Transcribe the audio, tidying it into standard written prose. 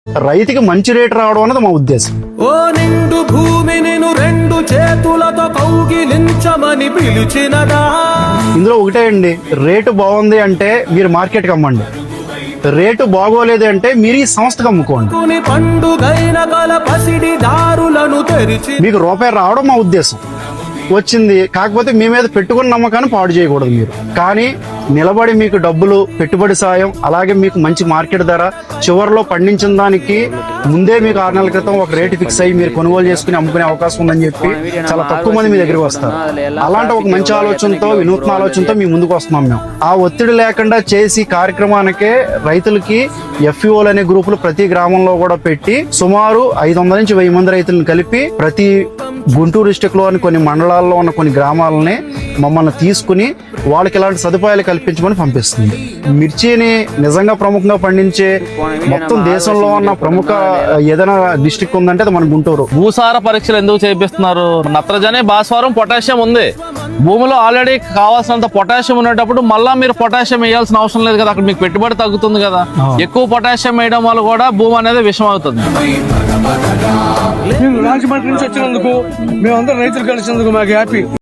రైతుకి మంచి రేటు రావడం అనేది మా ఉద్దేశం. ఓ నిండు భూమి నేను రెండు చేతులతో కౌగిలించమని పిలిచినదా. ఇందులో ఒకటే అండి, రేటు బాగుంది అంటే మీరు మార్కెట్కి అమ్మండి, రేటు బాగోలేదు అంటే మీరు ఈ సంస్థకు అమ్ముకోండి. పండుగైన గల పసిడి దారులను తెరిచి మీకు రూపాయి రావడం మా ఉద్దేశం వచ్చింది. కాకపోతే మీ మీద పెట్టుకున్న నమ్మకాన్ని పాడు చేయకూడదు మీరు. కానీ నిలబడి మీకు డబ్బులు, పెట్టుబడి సాయం, అలాగే మీకు మంచి మార్కెట్ ధర, చివరిలో పండించిన దానికి ముందే మీకు 6 నెలల క్రితం ఒక రేటు ఫిక్స్ అయ్యి మీరు కొనుగోలు చేసుకుని అమ్ముకునే అవకాశం ఉందని చెప్పి చాలా తక్కువ మంది మీ దగ్గరికి వస్తారు. అలాంటి ఒక మంచి ఆలోచనతో, వినూత్న ఆలోచనతో మీ ముందుకు వస్తున్నాం మేము. ఆ ఒత్తిడి లేకుండా చేసి కార్యక్రమానికే రైతులకి FPOలు అనే గ్రూపులు ప్రతి గ్రామంలో కూడా పెట్టి సుమారు 500 నుంచి 1000 మంది రైతులను కలిపి ప్రతి గుంటూరు డిస్టిక్ లోని కొన్ని మండలాల్లో ఉన్న కొన్ని గ్రామాలని మమ్మల్ని తీసుకుని వాళ్ళకి ఇలాంటి సదుపాయాలు కల్పించమని పంపిస్తుంది. మిర్చిని నిజంగా ప్రముఖంగా పండించే మొత్తం దేశంలో ఉన్న ప్రముఖ ఏదైనా డిస్టిక్ ఉందంటే అది మన గుంటూరు. భూసార పరీక్షలు ఎందుకు చేపిస్తున్నారు? నత్రజని, భాస్వరం, పొటాషియం ఉంది భూమిలో. ఆల్రెడీ కావాల్సినంత పొటాషియం ఉండేటప్పుడు మళ్ళా మీరు పొటాషియం వేయాల్సిన అవసరం లేదు కదా. అక్కడ మీకు పెట్టుబడి తగ్గుతుంది కదా. ఎక్కువ పొటాషియం వేయడం వల్ల కూడా భూమి అనేది విషం అవుతుంది. రాజమండ్రి నుంచి వచ్చినందుకు మేమందరం రైతులు కలిసినందుకు మాకు హ్యాపీ.